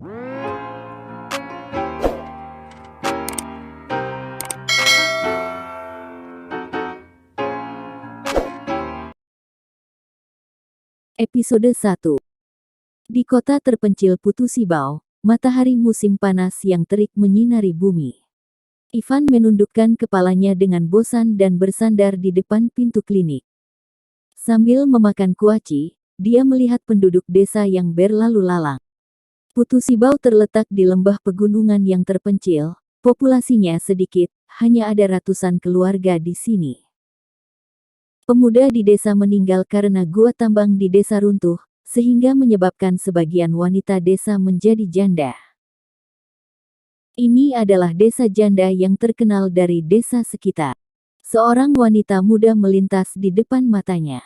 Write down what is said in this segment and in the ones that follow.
Episode 1. Di kota terpencil Putu Sibau, matahari musim panas yang terik menyinari bumi. Ivan menundukkan kepalanya dengan bosan dan bersandar di depan pintu klinik. Sambil memakan kuaci, dia melihat penduduk desa yang berlalu lalang. Putu Sibau terletak di lembah pegunungan yang terpencil, populasinya sedikit, hanya ada ratusan keluarga di sini. Pemuda di desa meninggal karena gua tambang di desa runtuh, sehingga menyebabkan sebagian wanita desa menjadi janda. Ini adalah desa janda yang terkenal dari desa sekitar. Seorang wanita muda melintas di depan matanya.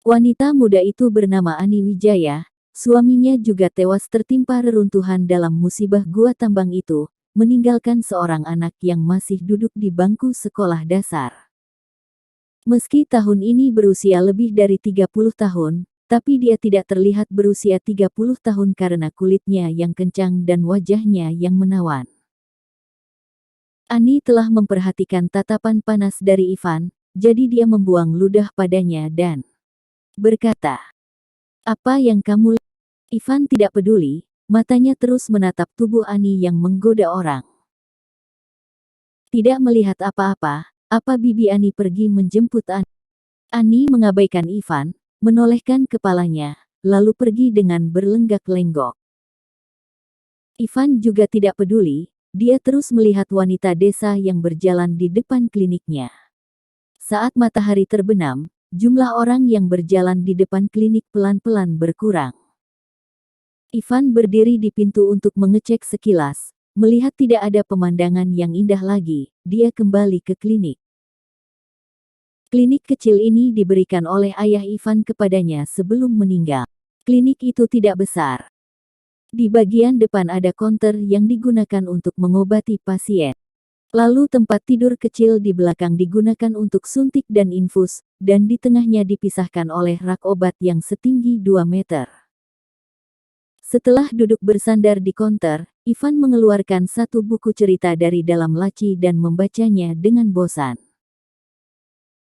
Wanita muda itu bernama Ani Wijaya, suaminya juga tewas tertimpa reruntuhan dalam musibah gua tambang itu, meninggalkan seorang anak yang masih duduk di bangku sekolah dasar. Meski tahun ini berusia lebih dari 30 tahun, tapi dia tidak terlihat berusia 30 tahun karena kulitnya yang kencang dan wajahnya yang menawan. Ani telah memperhatikan tatapan panas dari Ivan, jadi dia membuang ludah padanya dan berkata, "Apa yang kamu lakukan?" Ivan tidak peduli, matanya terus menatap tubuh Ani yang menggoda orang. Tidak melihat apa-apa, apa bibi Ani pergi menjemput Ani? Ani mengabaikan Ivan, menolehkan kepalanya, lalu pergi dengan berlenggak-lenggok. Ivan juga tidak peduli, dia terus melihat wanita desa yang berjalan di depan kliniknya. Saat matahari terbenam, jumlah orang yang berjalan di depan klinik pelan-pelan berkurang. Ivan berdiri di pintu untuk mengecek sekilas, melihat tidak ada pemandangan yang indah lagi, dia kembali ke klinik. Klinik kecil ini diberikan oleh ayah Ivan kepadanya sebelum meninggal. Klinik itu tidak besar. Di bagian depan ada konter yang digunakan untuk mengobati pasien. Lalu tempat tidur kecil di belakang digunakan untuk suntik dan infus, dan di tengahnya dipisahkan oleh rak obat yang setinggi 2 meter. Setelah duduk bersandar di konter, Ivan mengeluarkan satu buku cerita dari dalam laci dan membacanya dengan bosan.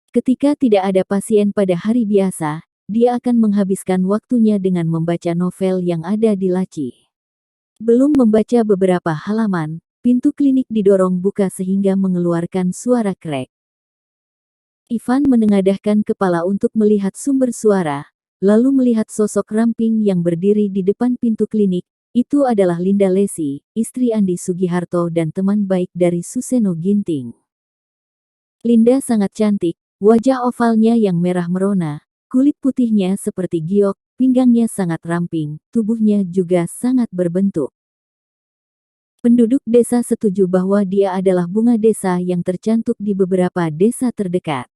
Ketika tidak ada pasien pada hari biasa, dia akan menghabiskan waktunya dengan membaca novel yang ada di laci. Belum membaca beberapa halaman, pintu klinik didorong buka sehingga mengeluarkan suara krek. Ivan menengadahkan kepala untuk melihat sumber suara, lalu melihat sosok ramping yang berdiri di depan pintu klinik. Itu adalah Linda Lesi, istri Andi Sugiharto dan teman baik dari Suseno Ginting. Linda sangat cantik. Wajah ovalnya yang merah merona, kulit putihnya seperti giok, pinggangnya sangat ramping, tubuhnya juga sangat berbentuk. Penduduk desa setuju bahwa dia adalah bunga desa yang tercantik di beberapa desa terdekat.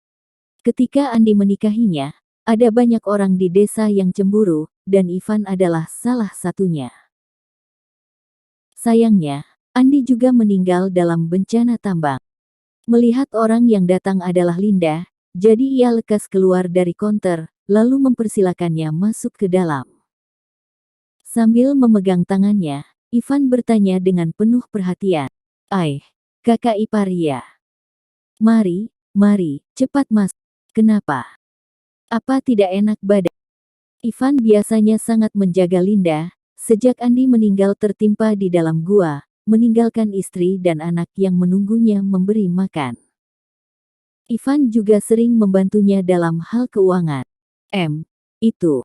Ketika Andi menikahinya, ada banyak orang di desa yang cemburu, dan Ivan adalah salah satunya. Sayangnya, Andi juga meninggal dalam bencana tambang. Melihat orang yang datang adalah Linda, jadi ia lekas keluar dari konter, lalu mempersilakannya masuk ke dalam. Sambil memegang tangannya, Ivan bertanya dengan penuh perhatian. Kakak ipar ya? Mari, cepat masuk. Kenapa? Apa tidak enak badan? Ivan biasanya sangat menjaga Linda, sejak Andi meninggal tertimpa di dalam gua, meninggalkan istri dan anak yang menunggunya memberi makan. Ivan juga sering membantunya dalam hal keuangan. Itu.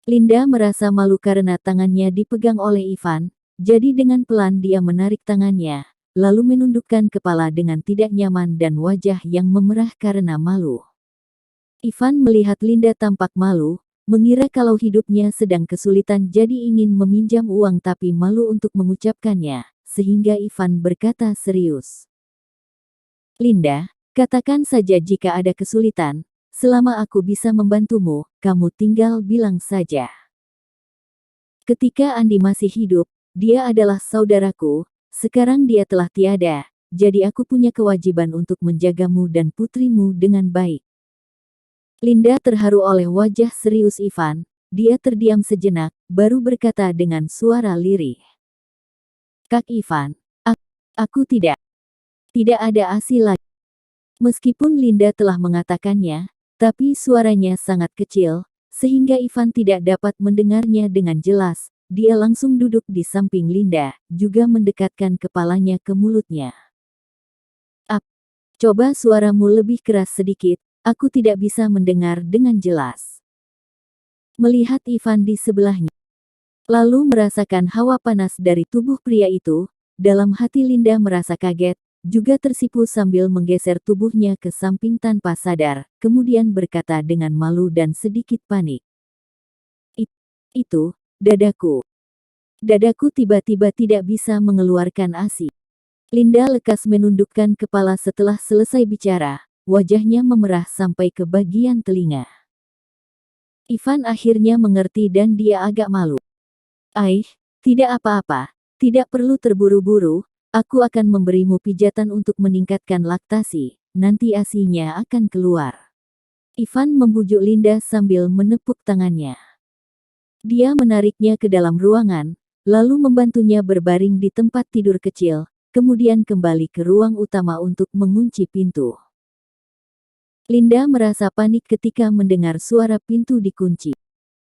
Linda merasa malu karena tangannya dipegang oleh Ivan, jadi dengan pelan dia menarik tangannya, lalu menundukkan kepala dengan tidak nyaman dan wajah yang memerah karena malu. Ivan melihat Linda tampak malu, mengira kalau hidupnya sedang kesulitan jadi ingin meminjam uang tapi malu untuk mengucapkannya, sehingga Ivan berkata serius. Linda, katakan saja jika ada kesulitan, selama aku bisa membantumu, kamu tinggal bilang saja. Ketika Andi masih hidup, dia adalah saudaraku, sekarang dia telah tiada, jadi aku punya kewajiban untuk menjagamu dan putrimu dengan baik. Linda terharu oleh wajah serius Ivan, dia terdiam sejenak, baru berkata dengan suara lirih. Kak Ivan, aku tidak ada ASI lagi. Meskipun Linda telah mengatakannya, tapi suaranya sangat kecil, sehingga Ivan tidak dapat mendengarnya dengan jelas. Dia langsung duduk di samping Linda, juga mendekatkan kepalanya ke mulutnya. Coba suaramu lebih keras sedikit, aku tidak bisa mendengar dengan jelas. Melihat Ivan di sebelahnya, lalu merasakan hawa panas dari tubuh pria itu, dalam hati Linda merasa kaget, juga tersipu sambil menggeser tubuhnya ke samping tanpa sadar, kemudian berkata dengan malu dan sedikit panik. Itu, dadaku. Dadaku tiba-tiba tidak bisa mengeluarkan ASI. Linda lekas menundukkan kepala setelah selesai bicara, wajahnya memerah sampai ke bagian telinga. Ivan akhirnya mengerti dan dia agak malu. Tidak apa-apa, tidak perlu terburu-buru, aku akan memberimu pijatan untuk meningkatkan laktasi, nanti ASI-nya akan keluar. Ivan membujuk Linda sambil menepuk tangannya. Dia menariknya ke dalam ruangan, lalu membantunya berbaring di tempat tidur kecil, kemudian kembali ke ruang utama untuk mengunci pintu. Linda merasa panik ketika mendengar suara pintu dikunci.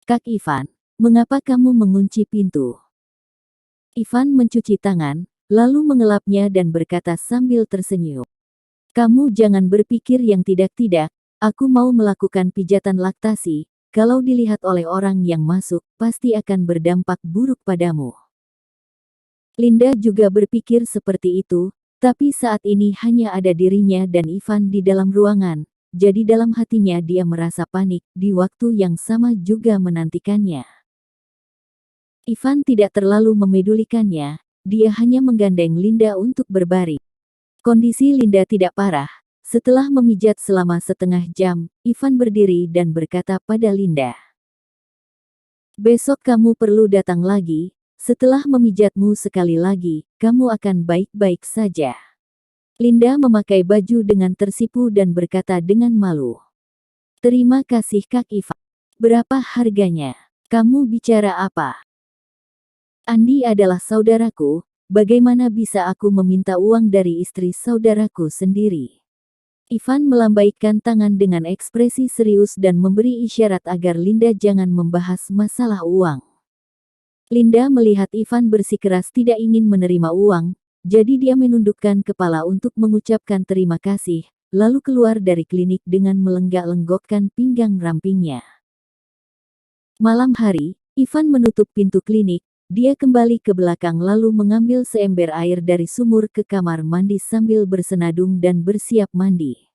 Kak Ivan, mengapa kamu mengunci pintu? Ivan mencuci tangan, lalu mengelapnya dan berkata sambil tersenyum. Kamu jangan berpikir yang tidak-tidak, aku mau melakukan pijatan laktasi, kalau dilihat oleh orang yang masuk, pasti akan berdampak buruk padamu. Linda juga berpikir seperti itu, tapi saat ini hanya ada dirinya dan Ivan di dalam ruangan, jadi dalam hatinya dia merasa panik, di waktu yang sama juga menantikannya. Ivan tidak terlalu memedulikannya, dia hanya menggandeng Linda untuk berbaring. Kondisi Linda tidak parah, setelah memijat selama setengah jam, Ivan berdiri dan berkata pada Linda. Besok kamu perlu datang lagi. Setelah memijatmu sekali lagi, kamu akan baik-baik saja. Linda memakai baju dengan tersipu dan berkata dengan malu. Terima kasih Kak Ivan. Berapa harganya? Kamu bicara apa? Andi adalah saudaraku, bagaimana bisa aku meminta uang dari istri saudaraku sendiri? Ivan melambaikan tangan dengan ekspresi serius dan memberi isyarat agar Linda jangan membahas masalah uang. Linda melihat Ivan bersikeras tidak ingin menerima uang, jadi dia menundukkan kepala untuk mengucapkan terima kasih, lalu keluar dari klinik dengan melenggak-lenggokkan pinggang rampingnya. Malam hari, Ivan menutup pintu klinik, dia kembali ke belakang lalu mengambil seember air dari sumur ke kamar mandi sambil bersenadung dan bersiap mandi.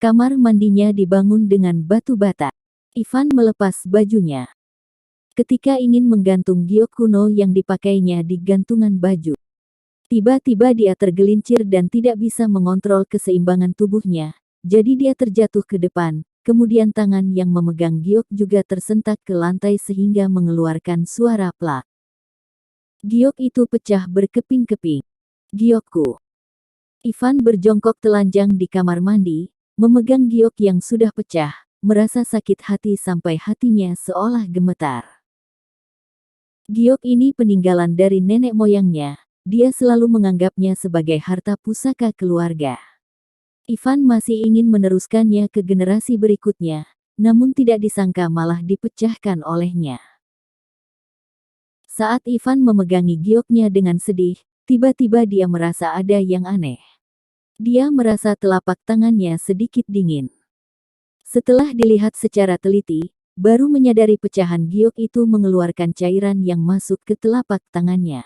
Kamar mandinya dibangun dengan batu bata. Ivan melepas bajunya. Ketika ingin menggantung giok kuno yang dipakainya di gantungan baju. Tiba-tiba dia tergelincir dan tidak bisa mengontrol keseimbangan tubuhnya, jadi dia terjatuh ke depan, kemudian tangan yang memegang giok juga tersentak ke lantai sehingga mengeluarkan suara plak. Giok itu pecah berkeping-keping. Giokku. Ivan berjongkok telanjang di kamar mandi, memegang giok yang sudah pecah, merasa sakit hati sampai hatinya seolah gemetar. Giok ini peninggalan dari nenek moyangnya, dia selalu menganggapnya sebagai harta pusaka keluarga. Ivan masih ingin meneruskannya ke generasi berikutnya, namun tidak disangka malah dipecahkan olehnya. Saat Ivan memegangi gioknya dengan sedih, tiba-tiba dia merasa ada yang aneh. Dia merasa telapak tangannya sedikit dingin. Setelah dilihat secara teliti, baru menyadari pecahan giok itu mengeluarkan cairan yang masuk ke telapak tangannya.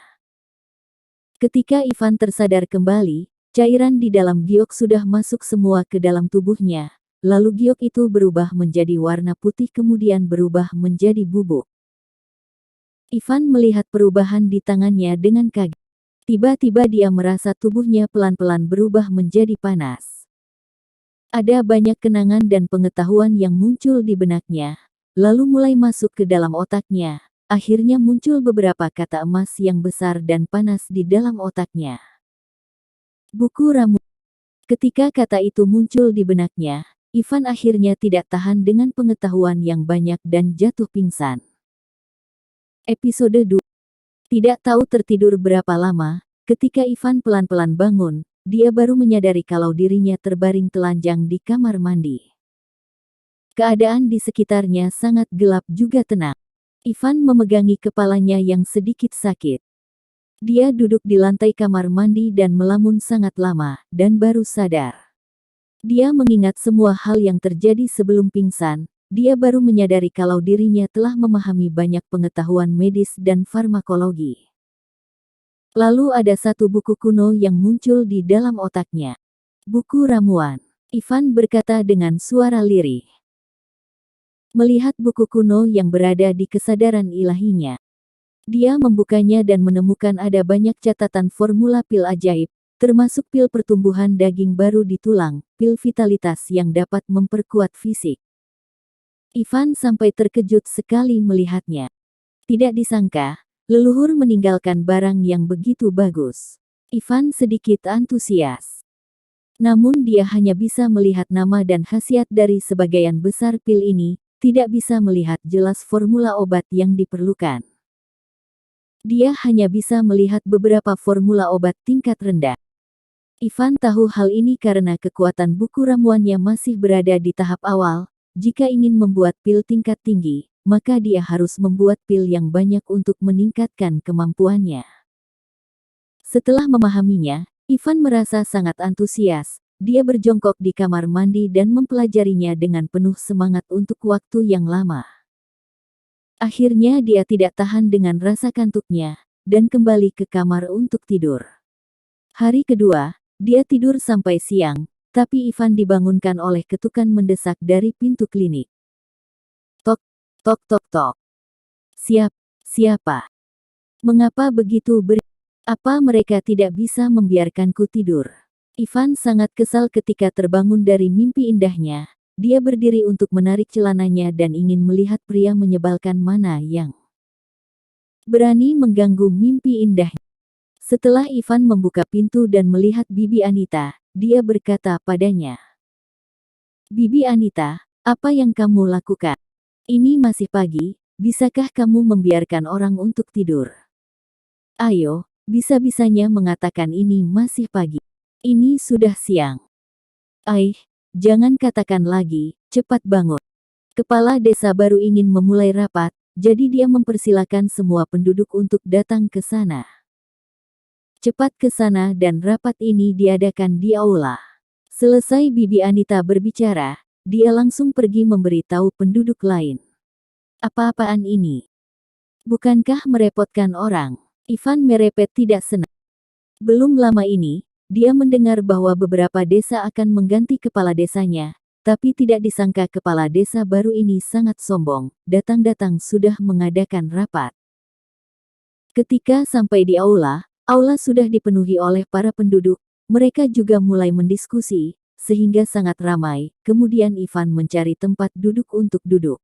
Ketika Ivan tersadar kembali, cairan di dalam giok sudah masuk semua ke dalam tubuhnya, lalu giok itu berubah menjadi warna putih kemudian berubah menjadi bubuk. Ivan melihat perubahan di tangannya dengan kaget. Tiba-tiba dia merasa tubuhnya pelan-pelan berubah menjadi panas. Ada banyak kenangan dan pengetahuan yang muncul di benaknya, lalu mulai masuk ke dalam otaknya. Akhirnya muncul beberapa kata emas yang besar dan panas di dalam otaknya. Buku ramu. Ketika kata itu muncul di benaknya, Ivan akhirnya tidak tahan dengan pengetahuan yang banyak dan jatuh pingsan. Episode 2. Tidak tahu tertidur berapa lama, ketika Ivan pelan-pelan bangun, dia baru menyadari kalau dirinya terbaring telanjang di kamar mandi. Keadaan di sekitarnya sangat gelap juga tenang. Ivan memegangi kepalanya yang sedikit sakit. Dia duduk di lantai kamar mandi dan melamun sangat lama, dan baru sadar. Dia mengingat semua hal yang terjadi sebelum pingsan. Dia baru menyadari kalau dirinya telah memahami banyak pengetahuan medis dan farmakologi. Lalu ada satu buku kuno yang muncul di dalam otaknya. Buku ramuan. Ivan berkata dengan suara lirih. Melihat buku kuno yang berada di kesadaran ilahinya. Dia membukanya dan menemukan ada banyak catatan formula pil ajaib, termasuk pil pertumbuhan daging baru di tulang, pil vitalitas yang dapat memperkuat fisik. Ivan sampai terkejut sekali melihatnya. Tidak disangka, leluhur meninggalkan barang yang begitu bagus. Ivan sedikit antusias. Namun dia hanya bisa melihat nama dan khasiat dari sebagian besar pil ini, tidak bisa melihat jelas formula obat yang diperlukan. Dia hanya bisa melihat beberapa formula obat tingkat rendah. Ivan tahu hal ini karena kekuatan buku ramuannya masih berada di tahap awal. Jika ingin membuat pil tingkat tinggi, maka dia harus membuat pil yang banyak untuk meningkatkan kemampuannya. Setelah memahaminya, Ivan merasa sangat antusias. Dia berjongkok di kamar mandi dan mempelajarinya dengan penuh semangat untuk waktu yang lama. Akhirnya dia tidak tahan dengan rasa kantuknya, dan kembali ke kamar untuk tidur. Hari kedua, dia tidur sampai siang. Tapi Ivan dibangunkan oleh ketukan mendesak dari pintu klinik. Tok, tok, tok, tok. Siapa? Mengapa begitu Apa mereka tidak bisa membiarkanku tidur? Ivan sangat kesal ketika terbangun dari mimpi indahnya. Dia berdiri untuk menarik celananya dan ingin melihat pria menyebalkan mana yang berani mengganggu mimpi indahnya. Setelah Ivan membuka pintu dan melihat Bibi Anita, dia berkata padanya. Bibi Anita, apa yang kamu lakukan? Ini masih pagi, bisakah kamu membiarkan orang untuk tidur? Ayo, bisa-bisanya mengatakan ini masih pagi. Ini sudah siang. Jangan katakan lagi, cepat bangun. Kepala desa baru ingin memulai rapat, jadi dia mempersilakan semua penduduk untuk datang ke sana. Cepat ke sana dan rapat ini diadakan di aula. Selesai Bibi Anita berbicara, dia langsung pergi memberi tahu penduduk lain. Apa-apaan ini? Bukankah merepotkan orang? Ivan merepet tidak senang. Belum lama ini, dia mendengar bahwa beberapa desa akan mengganti kepala desanya, tapi tidak disangka kepala desa baru ini sangat sombong, datang-datang sudah mengadakan rapat. Ketika sampai di aula sudah dipenuhi oleh para penduduk, mereka juga mulai mendiskusi, sehingga sangat ramai, kemudian Ivan mencari tempat duduk untuk duduk.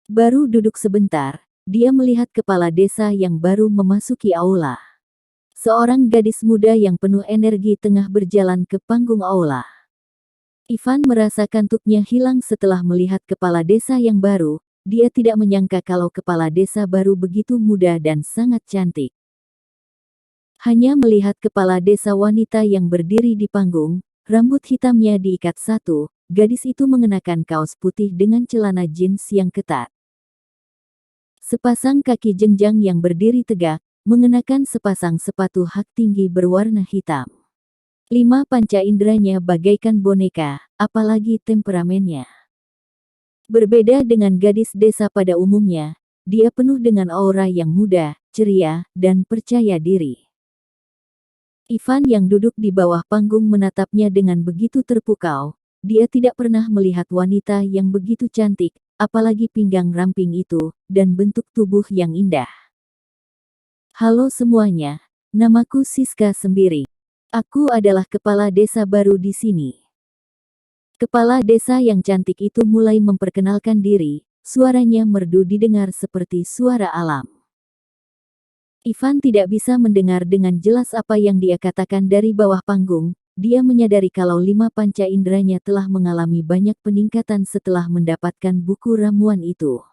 Baru duduk sebentar, dia melihat kepala desa yang baru memasuki aula. Seorang gadis muda yang penuh energi tengah berjalan ke panggung aula. Ivan merasa kantuknya hilang setelah melihat kepala desa yang baru, dia tidak menyangka kalau kepala desa baru begitu muda dan sangat cantik. Hanya melihat kepala desa wanita yang berdiri di panggung, rambut hitamnya diikat satu, gadis itu mengenakan kaos putih dengan celana jeans yang ketat. Sepasang kaki jenjang yang berdiri tegak, mengenakan sepasang sepatu hak tinggi berwarna hitam. 5 panca inderanya bagaikan boneka, apalagi temperamennya. Berbeda dengan gadis desa pada umumnya, dia penuh dengan aura yang muda, ceria, dan percaya diri. Ivan yang duduk di bawah panggung menatapnya dengan begitu terpukau. Dia tidak pernah melihat wanita yang begitu cantik, apalagi pinggang ramping itu, dan bentuk tubuh yang indah. Halo semuanya, namaku Siska Sembiring. Aku adalah kepala desa baru di sini. Kepala desa yang cantik itu mulai memperkenalkan diri, suaranya merdu didengar seperti suara alam. Ivan tidak bisa mendengar dengan jelas apa yang dia katakan dari bawah panggung. Dia menyadari kalau 5 panca inderanya telah mengalami banyak peningkatan setelah mendapatkan buku ramuan itu.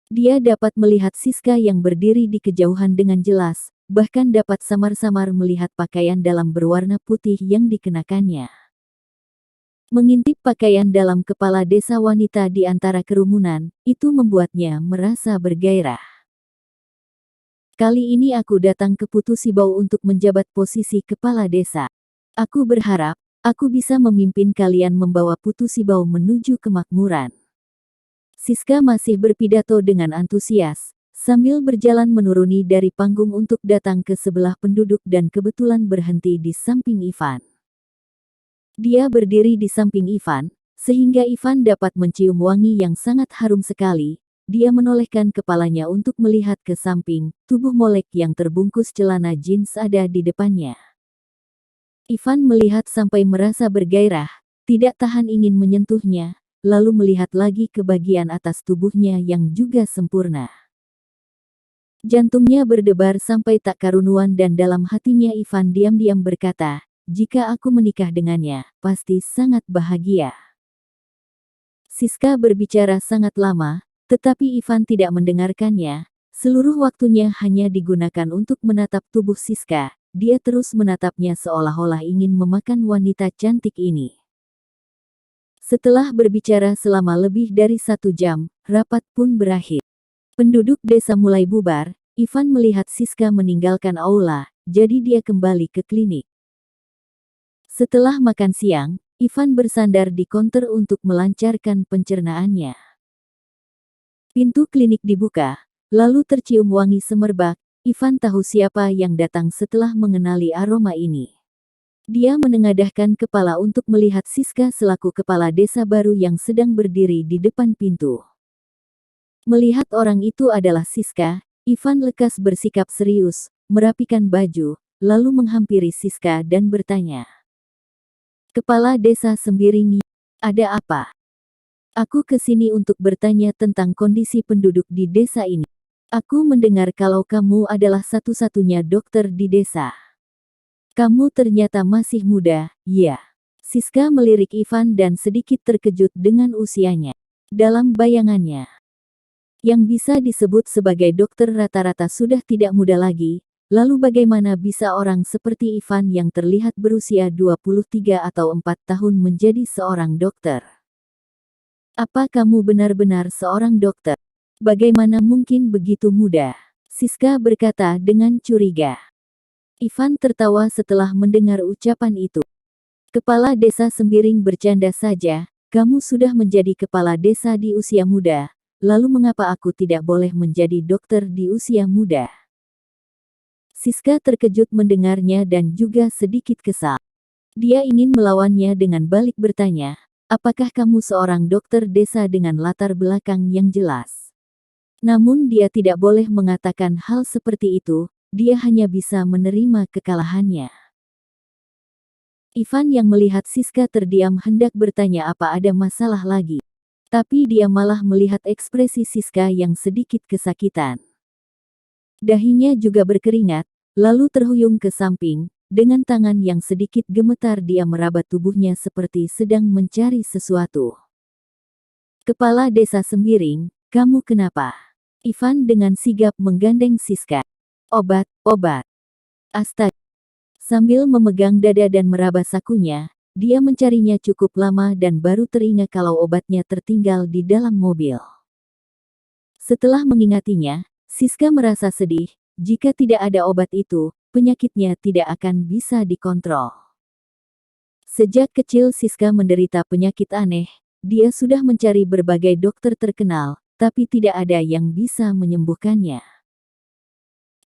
Dia dapat melihat Siska yang berdiri di kejauhan dengan jelas, bahkan dapat samar-samar melihat pakaian dalam berwarna putih yang dikenakannya. Mengintip pakaian dalam kepala desa wanita di antara kerumunan, itu membuatnya merasa bergairah. Kali ini aku datang ke Putusibau untuk menjabat posisi kepala desa. Aku berharap, aku bisa memimpin kalian membawa Putusibau menuju kemakmuran. Siska masih berpidato dengan antusias, sambil berjalan menuruni dari panggung untuk datang ke sebelah penduduk dan kebetulan berhenti di samping Ivan. Dia berdiri di samping Ivan, sehingga Ivan dapat mencium wangi yang sangat harum sekali. Dia menolehkan kepalanya untuk melihat ke samping, tubuh Molek yang terbungkus celana jeans ada di depannya. Ivan melihat sampai merasa bergairah, tidak tahan ingin menyentuhnya, lalu melihat lagi ke bagian atas tubuhnya yang juga sempurna. Jantungnya berdebar sampai tak karunuan dan dalam hatinya Ivan diam-diam berkata, jika aku menikah dengannya, pasti sangat bahagia. Siska berbicara sangat lama, tetapi Ivan tidak mendengarkannya. Seluruh waktunya hanya digunakan untuk menatap tubuh Siska. Dia terus menatapnya seolah-olah ingin memakan wanita cantik ini. Setelah berbicara selama lebih dari 1 jam, rapat pun berakhir. Penduduk desa mulai bubar. Ivan melihat Siska meninggalkan aula, jadi dia kembali ke klinik. Setelah makan siang, Ivan bersandar di konter untuk melancarkan pencernaannya. Pintu klinik dibuka, lalu tercium wangi semerbak. Ivan tahu siapa yang datang setelah mengenali aroma ini. Dia menengadahkan kepala untuk melihat Siska selaku kepala desa baru yang sedang berdiri di depan pintu. Melihat orang itu adalah Siska, Ivan lekas bersikap serius, merapikan baju, lalu menghampiri Siska dan bertanya. Kepala desa Sembiring, ada apa? Aku kesini untuk bertanya tentang kondisi penduduk di desa ini. Aku mendengar kalau kamu adalah satu-satunya dokter di desa. Kamu ternyata masih muda, ya. Siska melirik Ivan dan sedikit terkejut dengan usianya. Dalam bayangannya, yang bisa disebut sebagai dokter rata-rata sudah tidak muda lagi. Lalu bagaimana bisa orang seperti Ivan yang terlihat berusia 23 atau 4 tahun menjadi seorang dokter? Apa kamu benar-benar seorang dokter? Bagaimana mungkin begitu muda? Siska berkata dengan curiga. Ivan tertawa setelah mendengar ucapan itu. Kepala desa Sembiring bercanda saja, kamu sudah menjadi kepala desa di usia muda, lalu mengapa aku tidak boleh menjadi dokter di usia muda? Siska terkejut mendengarnya dan juga sedikit kesal. Dia ingin melawannya dengan balik bertanya, apakah kamu seorang dokter desa dengan latar belakang yang jelas? Namun dia tidak boleh mengatakan hal seperti itu, dia hanya bisa menerima kekalahannya. Ivan yang melihat Siska terdiam hendak bertanya apa ada masalah lagi. Tapi dia malah melihat ekspresi Siska yang sedikit kesakitan. Dahinya juga berkeringat, lalu terhuyung ke samping, dengan tangan yang sedikit gemetar dia meraba tubuhnya seperti sedang mencari sesuatu. Kepala desa Sembiring, kamu kenapa? Ivan dengan sigap menggandeng Siska. Obat, obat. Astaga. Sambil memegang dada dan meraba sakunya, dia mencarinya cukup lama dan baru teringat kalau obatnya tertinggal di dalam mobil. Setelah mengingatinya, Siska merasa sedih. Jika tidak ada obat itu, penyakitnya tidak akan bisa dikontrol. Sejak kecil Siska menderita penyakit aneh. Dia sudah mencari berbagai dokter terkenal, tapi tidak ada yang bisa menyembuhkannya.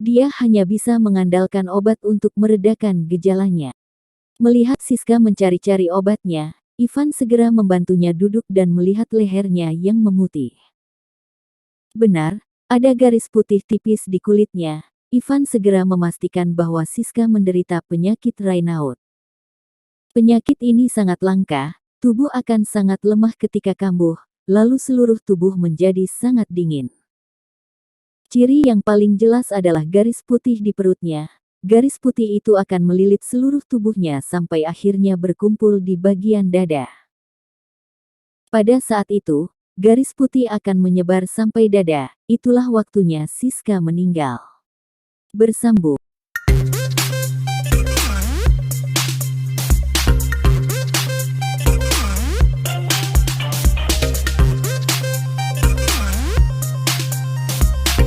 Dia hanya bisa mengandalkan obat untuk meredakan gejalanya. Melihat Siska mencari-cari obatnya, Ivan segera membantunya duduk dan melihat lehernya yang memutih. Benar, ada garis putih tipis di kulitnya. Ivan segera memastikan bahwa Siska menderita penyakit Raynaud. Penyakit ini sangat langka, tubuh akan sangat lemah ketika kambuh, lalu seluruh tubuh menjadi sangat dingin. Ciri yang paling jelas adalah garis putih di perutnya. Garis putih itu akan melilit seluruh tubuhnya sampai akhirnya berkumpul di bagian dada. Pada saat itu, Garis putih akan menyebar sampai dada, itulah waktunya Siska meninggal. Bersambung.